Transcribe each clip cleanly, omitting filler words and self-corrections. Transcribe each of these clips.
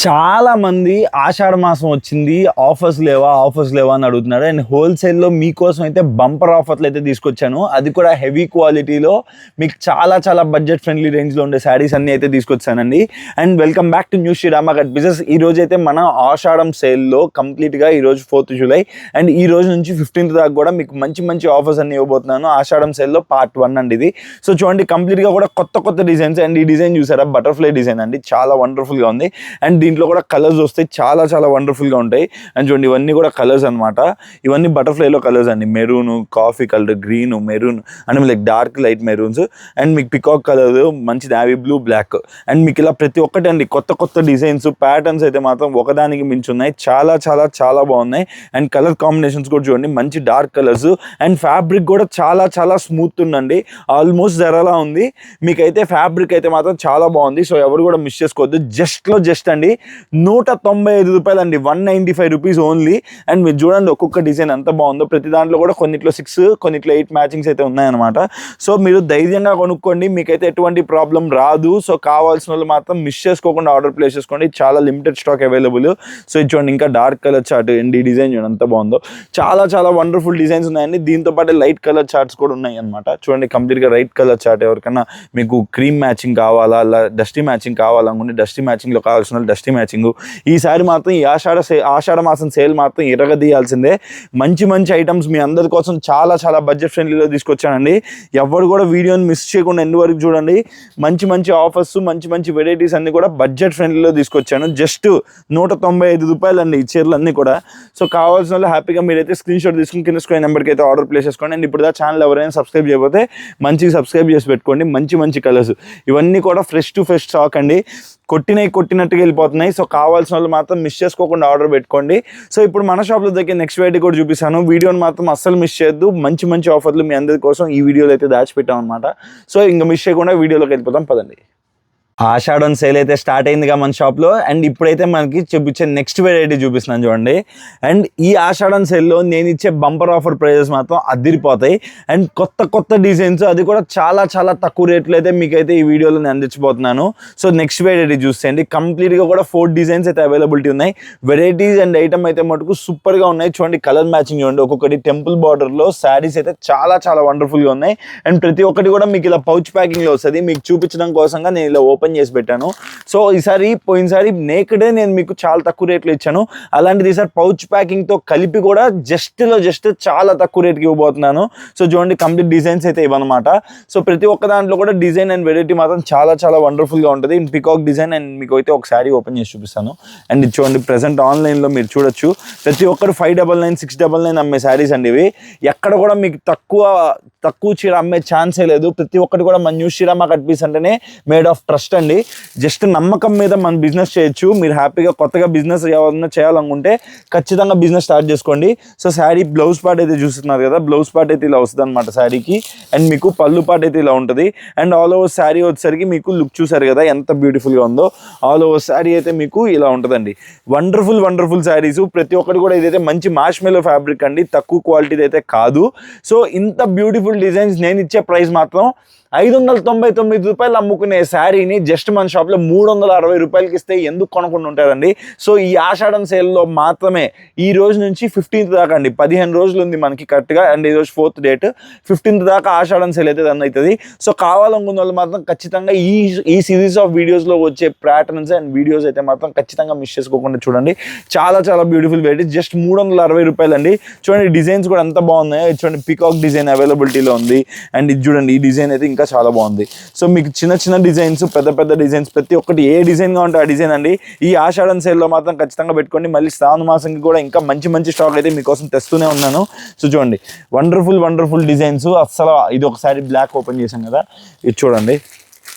చాలా మంది ఆషాఢ మాసం వచ్చింది, ఆఫర్స్ లేవా అని అడుగుతున్నారు. అండ్ హోల్సేల్లో మీకోసం అయితే బంపర్ ఆఫర్లు అయితే తీసుకొచ్చాను. అది కూడా హెవీ క్వాలిటీలో మీకు చాలా బడ్జెట్ ఫ్రెండ్లీ రేంజ్లో ఉండే శారీస్ అన్నీ అయితే తీసుకొచ్చానండి. And welcome back to new Srirama cut business. ఈ రోజు అయితే మన ఆషాఢం సేల్లో కంప్లీట్గా ఈరోజు 4th జూలై అండ్ ఈ రోజు నుంచి 15th దాకా కూడా మీకు మంచి ఆఫర్స్ అన్ని ఇవ్వబోతున్నాను. ఆషాఢం సేల్లో పార్ట్ 1 అండి ఇది. సో చూడండి, కంప్లీట్గా కూడా కొత్త డిజైన్స్. అండ్ ఈ డిజైన్ చూసారా, బటర్ఫ్లై డిజైన్ అండి, చాలా వండర్ఫుల్గా ఉంది. అండ్ దీంట్లో కూడా కలర్స్ వస్తాయి, చాలా వండర్ఫుల్గా ఉంటాయి. అండ్ చూడండి, ఇవన్నీ కూడా కలర్స్ అనమాట. ఇవన్నీ బటర్ఫ్లైలో కలర్స్ అండి, maroon, coffee colour, green, maroon and like dark light maroons and మీకు పికాక్ కలర్, మంచి నావీ బ్లూ, బ్లాక్. అండ్ మీకు ఇలా ప్రతి ఒక్కటి అండి కొత్త డిజైన్స్, ప్యాటర్న్స్ అయితే మాత్రం ఒకదానికి మించి ఉన్నాయి. చాలా బాగున్నాయి. అండ్ కలర్ కాంబినేషన్స్ కూడా చూడండి, మంచి డార్క్ కలర్స్. అండ్ ఫ్యాబ్రిక్ కూడా చాలా స్మూత్ ఉందండి, ఆల్మోస్ట్ జరలా ఉంది. మీకైతే ఫ్యాబ్రిక్ అయితే మాత్రం చాలా బాగుంది. సో ఎవరు కూడా మిస్ చేసుకోవద్దు. జస్ట్ అండి 195 రూపాయలు అండి, 195 రూపీస్ ఓన్లీ. అండ్ మీరు చూడండి ఒక్కొక్క డిజైన్ ఎంత బాగుందో. ప్రతి దాంట్లో కూడా కొన్నిట్లో 6, కొన్నిట్లో 8 మ్యాచింగ్స్ అయితే ఉన్నాయన్నమాట. సో మీరు ధైర్యంగా కొనుక్కోండి, మీకైతే ఎటువంటి ప్రాబ్లం రాదు. సో కావాల్సిన వాళ్ళు మాత్రం మిస్ చేసుకోకుండా ఆర్డర్ ప్లేస్ చేసుకోండి. చాలా లిమిటెడ్ స్టాక్ అవైలబుల్. సో ఇది చూడండి, ఇంకా డార్క్ కలర్ చార్ట్ అండ్ ఈ డిజైన్ చూడండి ఎంత బాగుందో. చాలా వండర్ఫుల్ డిజైన్స్ ఉన్నాయండి. దీంతో పాటు లైట్ కలర్ చార్ట్స్ కూడా ఉన్నాయి అనమాట. చూడండి, కంప్లీట్గా లైట్ కలర్ చార్ట్. ఎవరికైనా మీకు క్రీమ్ మ్యాచింగ్ కావాలా, డస్టీ మ్యాచింగ్ కావాలనుకుంటే డస్టీ మ్యాచింగ్లో కావాల్సిన డస్టీ మ్యాచింగ్. ఈసారి మాత్రం ఈ ఆషాఢ మాసం సేల్ మాత్రం ఇరగదీయాల్సిందే. మంచి ఐటమ్స్ మీ అందరి కోసం చాలా బడ్జెట్ ఫ్రెండ్లీలో తీసుకొచ్చానండి. ఎవరు కూడా వీడియోని మిస్ చేయకుండా ఎండ్ వరకు చూడండి. మంచి ఆఫర్స్, మంచి వెరైటీస్ అన్ని కూడా బడ్జెట్ ఫ్రెండ్లీలో తీసుకొచ్చాను. జస్ట్ 195 రూపాయలు అండి ఈ చీరలు అన్నీ కూడా. సో కావాల్సిన వాళ్ళు హ్యాపీగా మీరైతే స్క్రీన్ షాట్ తీసుకుని కింద స్క్రీన్ నెంబర్కి అయితే ఆర్డర్ ప్లేస్ చేసుకోండి. అండ్ ఇప్పుడు ఛానల్ ఎవరైనా సబ్స్క్రైబ్ చేయకపోతే మంచిగా సబ్స్క్రైబ్ చేసి పెట్టుకోండి. మంచి కలర్స్ ఇవన్నీ కూడా ఫ్రెష్ టు ఫ్రెష్ స్టాక్ అండి, కొట్టినట్టుగా వెళ్ళిపోతున్నాయి. సో కావాల్సిన వాళ్ళు మాత్రం మిస్ చేసుకోకుండా ఆర్డర్ పెట్టుకోండి. సో ఇప్పుడు మన షాప్లో దగ్గర నెక్స్ట్ వెరైటీ కూడా చూపిస్తాను. వీడియోని మాత్రం అస్సలు మిస్ చేయొద్దు. మంచి ఆఫర్లు మీ అందరి కోసం ఈ వీడియోలో అయితే దాచిపెట్టాం అనమాట. సో ఇంకా మిస్ చేయకుండా వీడియోలోకి వెళ్ళిపోతాం, పదండి. ఆషాఢం సేల్ అయితే స్టార్ట్ అయిందిగా మన షాప్లో. అండ్ ఇప్పుడైతే మనకి చూపించే నెక్స్ట్ వెరైటీ చూపిస్తున్నాను చూడండి. అండ్ ఈ ఆషాఢం సేల్లో నేను ఇచ్చే బంపర్ ఆఫర్ ప్రైజెస్ మాత్రం అదిరిపోతాయి. అండ్ కొత్త డిజైన్స్, అది కూడా చాలా తక్కువ రేట్లు అయితే మీకైతే ఈ వీడియోలో నేను అందించబోతున్నాను. సో నెక్స్ట్ వెరైటీ చూసేయండి. కంప్లీట్గా కూడా 4 డిజైన్స్ అయితే అవైలబిలిటీ ఉన్నాయి. వెరైటీస్ అండ్ ఐటమ్ అయితే మటుకు సూపర్గా ఉన్నాయి. చూడండి, కలర్ మ్యాచింగ్ చూడండి. ఒక్కొక్కటి టెంపుల్ బార్డర్లో శారీస్ అయితే చాలా వండర్ఫుల్గా ఉన్నాయి. అండ్ ప్రతి ఒక్కటి కూడా మీకు ఇలా పౌచ్ ప్యాకింగ్లో వస్తుంది. మీకు చూపించడం కోసంగా నేను ఇలా ఓపెన్ చేసి పెట్టాను. సో పోయినసారి నేకడే నేను మీకు చాలా తక్కువ రేట్లు ఇచ్చాను. అలాంటిది ఈసారి పౌచ్ ప్యాకింగ్ తో కలిపి కూడా జస్ట్ చాలా తక్కువ రేట్కి ఇవ్వబోతున్నాను. సో చూడండి, కంప్లీట్ డిజైన్స్ అయితే ఇవ్వనమాట. సో ప్రతి ఒక్క దాంట్లో కూడా డిజైన్ అండ్ వెరైటీ మాత్రం చాలా వండర్ఫుల్ గా ఉంటుంది. Peacock design. అండ్ మీకు అయితే ఒక శారీ ఓపెన్ చేసి చూపిస్తాను. అండ్ ఇది చూడండి, ప్రెసెంట్ ఆన్లైన్ లో మీరు చూడొచ్చు. ప్రతి ఒక్కరు 599, 699 అమ్మే శారీస్ అండి ఇవి. ఎక్కడ కూడా మీకు తక్కువ చీర అమ్మే ఛాన్సే లేదు. ప్రతి ఒక్కటి కూడా మన న్యూ శ్రీరామ కట్ పీస్ అంటేనే మేడ్ ఆఫ్ ట్రస్ట్ అండి. జస్ట్ నమ్మకం మీద మనం బిజినెస్ చేయొచ్చు. మీరు హ్యాపీగా కొత్తగా బిజినెస్ ఏమన్నా చేయాలనుకుంటే ఖచ్చితంగా బిజినెస్ స్టార్ట్ చేసుకోండి. సో శారీ బ్లౌజ్ పార్ట్ అయితే చూస్తున్నారు కదా, బ్లౌజ్ పార్ట్ అయితే ఇలా వస్తుంది అనమాట శారీకి. అండ్ మీకు పళ్ళు పార్ట్ అయితే ఇలా ఉంటుంది. అండ్ ఆల్ ఓవర్ శారీ వచ్చేసరికి మీకు లుక్ చూసారు కదా ఎంత బ్యూటిఫుల్గా ఉందో. ఆల్ ఓవర్ శారీ అయితే మీకు ఇలా ఉంటుందండి. వండర్ఫుల్ శారీస్. ప్రతి ఒక్కటి కూడా ఇదైతే మంచి మార్ష్మెల్లో ఫ్యాబ్రిక్ అండి, తక్కువ క్వాలిటీది అయితే కాదు. సో ఇంత బ్యూటిఫుల్ డిజైన్స్ నేను ఇచ్చే ప్రైస్ మాత్రం 599 రూపాయలు అమ్ముకునే శారీని జస్ట్ మన షాప్లో 360 రూపాయలకి ఇస్తే ఎందుకు కొనకుండా ఉంటారండి. సో ఈ ఆషాఢం సేల్లో మాత్రమే ఈ రోజు నుంచి 15th దాకా అండి, 15 రోజులు ఉంది మనకి కరెక్ట్గా. అండ్ ఈరోజు 4th డేట్, 15th దాకా ఆషాఢం సేల్ అయితే రన్ అవుతుంది. సో కావాలనుకున్న వాళ్ళు మాత్రం ఖచ్చితంగా ఈ సిరీస్ ఆఫ్ వీడియోస్లో వచ్చే ప్యాటర్న్స్ అండ్ వీడియోస్ అయితే మాత్రం ఖచ్చితంగా మిస్ చేసుకోకుండా చూడండి. చాలా బ్యూటిఫుల్ వెరైటీ, జస్ట్ 360 రూపాయలు అండి. చూడండి, డిజైన్స్ కూడా ఎంత బాగున్నాయో. చూడండి, పికాక్ డిజైన్ అవైలబిలిటీలో ఉంది. అండ్ ఇది చూడండి, ఈ డిజైన్ అయితే చాలా బాగుంది. సో మీకు చిన్న డిజైన్స్, పెద్ద డిజైన్స్, ప్రతి ఒక్కటి ఏ డిజైన్ గా ఉంటే ఆ డిజైన్ అండి. ఈ ఆషాఢం సేల్లో మాత్రం ఖచ్చితంగా పెట్టుకోండి. మళ్ళీ శ్రావణ మాసంకి కూడా ఇంకా మంచి స్టాక్ అయితే మీకోసం తెస్తూనే ఉన్నాను. సో చూడండి, వండర్ఫుల్ డిజైన్స్. అసలు ఇది ఒకసారి బ్లాక్ ఓపెన్ చేశాం కదా, ఇది చూడండి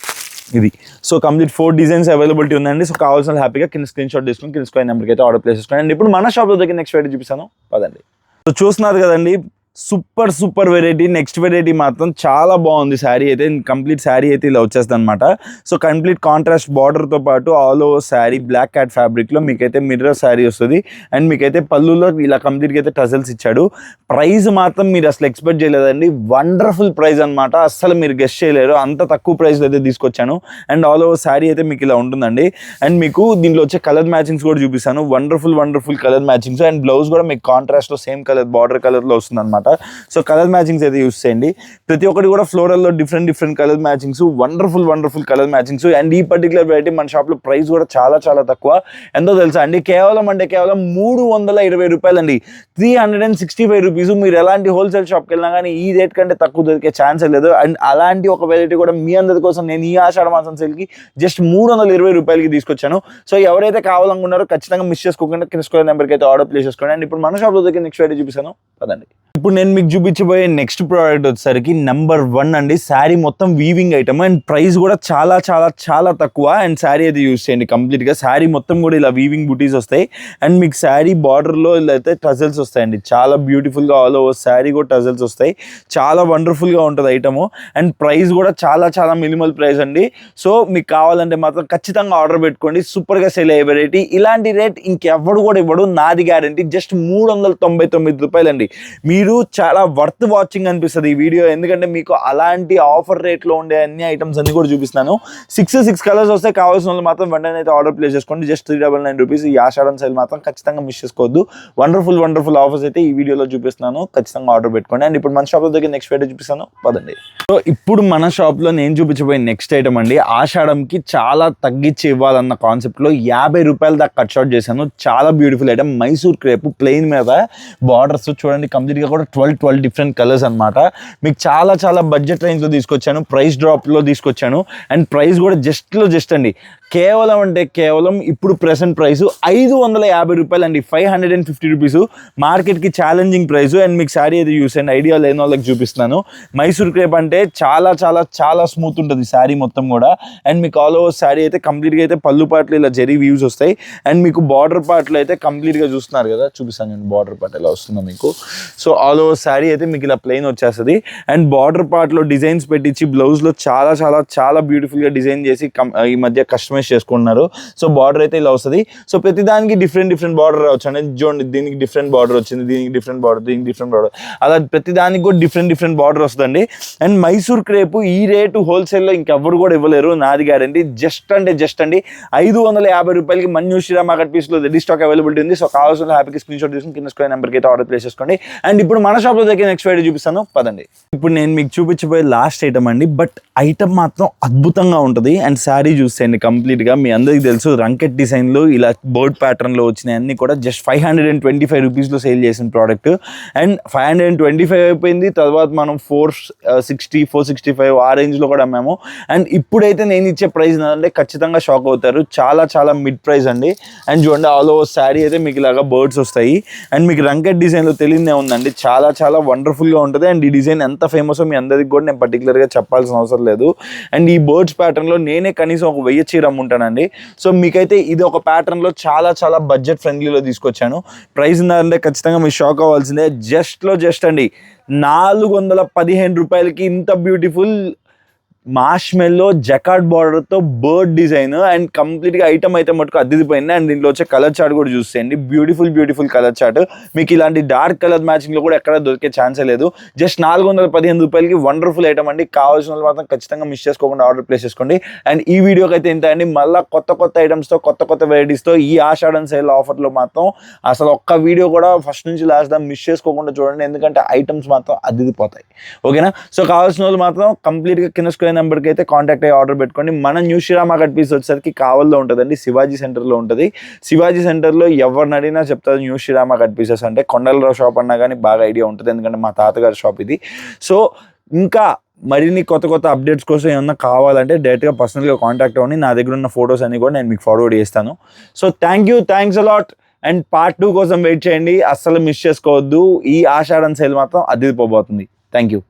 ఇది. సో కంప్లీట్ 4 డిజైన్స్ అవైలబిలిటీ ఉందండి. సో కావాల్సిన హ్యాపీగా కింద స్క్రీన్ షాట్ తీసుకుని కింద స్క్రీన్ నెంబర్కి అయితే ఆర్డర్ ప్లేస్ చేసుకోండి. ఇప్పుడు మన షాప్లో దగ్గర నెక్స్ట్ వెరైటీ చూపిస్తాను, పదండి. సో చూస్తున్నారు కదండి, సూపర్ వెరైటీ. నెక్స్ట్ వెరైటీ మాత్రం చాలా బాగుంది. శారీ అయితే కంప్లీట్ శారీ అయితే ఇలా వచ్చేస్తుంది అనమాట. సో కంప్లీట్ కాంట్రాస్ట్ బార్డర్తో పాటు all over sari black cat ఫ్యాబ్రిక్లో మీకైతే మిర్రర్ శారీ వస్తుంది. అండ్ మీకైతే పళ్ళులో ఇలా కంప్లీట్గా అయితే టజల్స్ ఇచ్చాడు. ప్రైస్ మాత్రం మీరు అసలు ఎక్స్పెక్ట్ చేయలేదండి. వండర్ఫుల్ ప్రైస్ అనమాట. అస్సలు మీరు గెస్ట్ చేయలేరు, అంత తక్కువ ప్రైస్లో అయితే తీసుకొచ్చాను. అండ్ ఆల్ ఓవర్ శారీ అయితే మీకు ఇలా ఉంటుందండి. అండ్ మీకు దీంట్లో వచ్చే కలర్ మ్యాచింగ్స్ కూడా చూపిస్తాను. Wonderful colour matchings. And blouse కూడా మీకు కాంట్రాస్ట్లో సేమ్ కలర్ బార్డర్ కలర్లో వస్తుంది అనమాట. సో కలర్ మ్యాచింగ్స్ అయితే యూస్ చేయండి. ప్రతి ఒక్కటి కూడా ఫ్లోరల్లో different colour matchings, wonderful colour matchings. And ఈ పర్టికులర్ వెరైటీ మన షాప్లో ప్రైస్ కూడా చాలా తక్కువ. ఎంతో తెలుసా అండి, కేవలం 320 రూపాయలు అండి. 365 రూపీస్. మీరు ఎలాంటి హోల్సేల్ షాప్కి వెళ్ళినా కానీ ఈ రేట్ కంటే తక్కువ దొరికే ఛాన్సే లేదు. అండ్ అలాంటి ఒక వెరైటీ కూడా మీ అందరి కోసం నేను ఈ ఆషాఢ మాసం సేల్కి జస్ట్ 320 రూపాయలకి తీసుకొచ్చాను. సో ఎవరైతే కావాలనుకున్నారో ఖచ్చితంగా మిస్ చేసుకోకుండా కింద స్క్రోల్ నెంబర్కి అయితే ఆర్డర్ ప్లేస్ చేసుకోండి. అండ్ ఇప్పుడు మన షాప్లో దగ్గర నెక్స్ట్ వెరైటీ చూపిస్తాను పదండి. ఇప్పుడు నేను మీకు చూపించబోయే నెక్స్ట్ ప్రోడక్ట్ వచ్చేసరికి నెంబర్ 1 అండి. శారీ మొత్తం వీవింగ్ ఐటమ్ అండ్ ప్రైస్ కూడా చాలా తక్కువ. అండ్ శారీ అయితే యూజ్ చేయండి కంప్లీట్గా. శారీ మొత్తం కూడా ఇలా వీవింగ్ బూటీస్ వస్తాయి. అండ్ మీకు శారీ బార్డర్లో ఇలా అయితే టజల్స్ వస్తాయండి. చాలా బ్యూటిఫుల్గా ఆల్ ఓవర్ శారీ కూడా టజల్స్ వస్తాయి. చాలా వండర్ఫుల్గా ఉంటుంది ఐటము. అండ్ ప్రైస్ కూడా చాలా మినిమల్ ప్రైస్ అండి. సో మీకు కావాలంటే మాత్రం ఖచ్చితంగా ఆర్డర్ పెట్టుకోండి. సూపర్గా సేల్ అయ్యే వెరైటీ. ఇలాంటి రేట్ ఇంకెవ్వడు కూడా ఇవ్వడు, నాది గ్యారంటీ. జస్ట్ 399 రూపాయలు అండి. మీరు చాలా వర్త్ వాచింగ్ అనిపిస్తుంది ఈ వీడియో, ఎందుకంటే మీకు అలాంటి ఆఫర్ రేట్లో ఉండే అన్ని ఐటమ్స్ అన్ని కూడా చూపిస్తున్నాను. 6 కలర్స్ వస్తే కావాల్సిన వాళ్ళు మాత్రం వెంటనే అయితే ఆర్డర్ ప్లేస్ చేసుకోండి. Just 399 rupees. ఈ ఆషాఢం సేల్ మాత్రం ఖచ్చితంగా మిస్ చేసుకోవద్దు. వండర్ఫుల్ ఆఫర్స్ అయితే ఈ వీడియోలో చూపిస్తున్నాను. ఖచ్చితంగా ఆర్డర్ పెట్టుకోండి. అండ్ ఇప్పుడు మన షాప్లో దగ్గర నెక్స్ట్ వీడియో చూపిస్తాను పదండి. సో ఇప్పుడు మన షాప్లో నేను చూపించబోయే నెక్స్ట్ ఐటమ్ అండి. ఆషాఢంకి చాలా తగ్గించి ఇవ్వాలన్న కాన్సెప్ట్లో 50 రూపాయల దాకా కట్ షాట్ చేశాను. చాలా beautiful item. Mysore crepe plain మీద బార్డర్స్ చూడండి, కంప్లీట్గా కూడా 12 డిఫరెంట్ కలర్స్ అనమాట. మీకు చాలా బడ్జెట్ రేంజ్లో తీసుకొచ్చాను. ప్రైస్ డ్రాప్లో తీసుకొచ్చాను. అండ్ ప్రైస్ కూడా జస్ట్ అండి. కేవలం ఇప్పుడు ప్రెసెంట్ ప్రైస్ 550 రూపాయలు అండి. 550 రూపీస్. మార్కెట్కి ఛాలెంజింగ్ ప్రైస్. అండ్ మీకు శారీ అయితే యూస్ అండి, ఐడియా లేని వాళ్ళకి చూపిస్తున్నాను. మైసూర్ క్రేప్ అంటే చాలా స్మూత్ ఉంటుంది శారీ మొత్తం కూడా. అండ్ మీకు ఆల్ ఓవర్ శారీ అయితే కంప్లీట్గా అయితే పళ్ళు పాటలు ఇలా జరీ వ్యూస్ వస్తాయి. అండ్ మీకు బార్డర్ పార్ట్లో అయితే కంప్లీట్గా చూస్తున్నారు కదా, చూపిస్తాను నేను బార్డర్ పార్ట్ ఎలా వస్తుందో మీకు. సో ఆల్ ఓవర్ శారీ అయితే మీకు ఇలా ప్లెయిన్ వచ్చేస్తుంది. అండ్ బార్డర్ పార్ట్లో డిజైన్స్ పెట్టించి బ్లౌజ్లో చాలా బ్యూటిఫుల్గా డిజైన్ చేసి ఈ మధ్య కస్టమైజ్ చేసుకుంటున్నారు. సో బార్డర్ అయితే ఇలా వస్తుంది. సో ప్రతి దానికి డిఫరెంట్ బార్డర్ రావచ్చు అండి. చూడండి, దీనికి డిఫరెంట్ బార్డర్ వచ్చింది, దీనికి డిఫరెంట్ బార్డర్, దీనికి డిఫరెంట్ బార్డర్, అలా ప్రతి దానికి కూడా డిఫరెంట్ బార్డర్ వస్తుందండి. అండ్ మైసూర్ క్రేప్ ఈ రేటు హోల్సేల్లో ఇంకెవ్వరు కూడా ఇవ్వలేరు, నాది గ్యారంటీ. జస్ట్ అండి 550 రూపాయలకి మన న్యూ శ్రీరామ్ మార్కెట్ పీస్లో రెడీ స్టాక్ అవైలబిలిటీ ఉంది. సో కావాల్సిన హ్యాపీకి స్క్రీన్ షాట్ తీసుకుని కింద స్క్రోల్ నెంబర్కి అయితే ఆర్డర్ ప్లేస్ చేసుకోండి. అండ్ ఇప్పుడు మన షాప్లో దగ్గర నెక్స్ట్ వీడియో చూపిస్తాను పదండి. ఇప్పుడు నేను మీకు చూపించబోయే లాస్ట్ ఐటమ్ అండి. బట్ ఐటమ్ మాత్రం అద్భుతంగా ఉంటుంది. అండ్ శారీ చూసేయండి కంప్లీట్గా. మీ అందరికీ తెలుసు రంకెట్ డిజైన్లో ఇలా బోర్డ్ ప్యాటర్న్లో వచ్చినాయి అన్నీ కూడా జస్ట్ 525 రూపీస్లో సేల్ చేసిన ప్రోడక్ట్. అండ్ 525 అయిపోయింది. తర్వాత మనం 460, 465 ఆ రేంజ్లో కూడా అమ్మాము. అండ్ ఇప్పుడైతే నేను ఇచ్చే ప్రైస్ అంటే ఖచ్చితంగా షాక్ అవుతారు. చాలా మిడ్ ప్రైస్ అండి. అండ్ చూడండి, ఆల్ ఓవర్ శారీ అయితే మీకు ఇలాగా బర్డ్స్ వస్తాయి. అండ్ మీకు రంకెట్ డిజైన్లో తెలియదే ఉందండి, చాలా వండర్ఫుల్గా ఉంటుంది. అండ్ ఈ డిజైన్ ఎంత ఫేమస్ మీ అందరికి కూడా నేను పర్టికులర్గా చెప్పాల్సిన అవసరం లేదు. అండ్ ఈ బర్డ్స్ ప్యాటర్న్లో నేనే కనీసం ఒక 1000 చీర అమ్ముంటానండి. సో మీకైతే ఇది ఒక ప్యాటర్న్లో చాలా బడ్జెట్ ఫ్రెండ్లీలో తీసుకొచ్చాను. ప్రైస్ ఉందంటే ఖచ్చితంగా మీరు షాక్ అవ్వాల్సిందే. జస్ట్ అండి 415 రూపాయలకి ఇంత బ్యూటిఫుల్ మార్ష్మెల్లో జకార్డ్ బార్డర్తో బర్డ్ డిజైన్. అండ్ కంప్లీట్గా ఐటమ్ అయితే మటుకు అద్దిపోయింది. అండ్ దీంట్లో వచ్చే కలర్ చార్ట్ కూడా చూసేయండి. Beautiful colour chart. మీకు ఇలాంటి డార్క్ కలర్ మ్యాచింగ్లో కూడా ఎక్కడ దొరికే ఛాన్సే లేదు. జస్ట్ 415 రూపాయలకి వండర్ఫుల్ ఐటమ్ అండి. కావాల్సిన వాళ్ళు మాత్రం ఖచ్చితంగా మిస్ చేసుకోకుండా ఆర్డర్ ప్లేస్ చేసుకోండి. అండ్ ఈ వీడియోకి అయితే ఇంత అండి. మళ్ళీ కొత్త ఐటమ్స్తో కొత్త వెరైటీస్తో ఈ ఆషాఢం సేల్ ఆఫర్లో మాత్రం అసలు ఒక్క వీడియో కూడా ఫస్ట్ నుంచి లాస్ట్ దాకా మిస్ చేసుకోకుండా చూడండి, ఎందుకంటే ఐటమ్స్ మాత్రం అద్దిపోతాయి. ఓకేనా? సో కావాల్సిన వాళ్ళు మాత్రం కంప్లీట్గా కింద స్క్రోల్ నెంబర్కి అయితే కాంటాక్ట్ అయ్యి ఆర్డర్ పెట్టుకోండి. మన న్యూ శ్రీరామ్ మార్కెట్ పీస్ వచ్చేసరికి కావల్లో ఉంటుందండి, శివాజీ సెంటర్లో ఉంటుంది. శివాజీ సెంటర్లో ఎవరిని అడిగినా చెప్తారు న్యూ శ్రీరామ్ మార్కెట్ పీసెస్ అంటే. కొండలరావు షాప్ అన్నా కానీ బాగా ఐడియా ఉంటుంది, ఎందుకంటే మా తాతగారి షాప్ ఇది. సో ఇంకా మరిన్ని కొత్త అప్డేట్స్ కోసం ఏమన్నా కావాలంటే డైరెక్ట్గా పర్సనల్గా కాంటాక్ట్ అవ్వండి. నా దగ్గర ఉన్న ఫొటోస్ అన్ని కూడా నేను మీకు ఫార్వర్డ్ చేస్తాను. So thanks a lot. And part 2 కోసం వెయిట్ చేయండి, అస్సలు మిస్ చేసుకోవద్దు. ఈ ఆషాఢం సేల్ మాత్రం అదిరిపోబోతుంది. Thank you.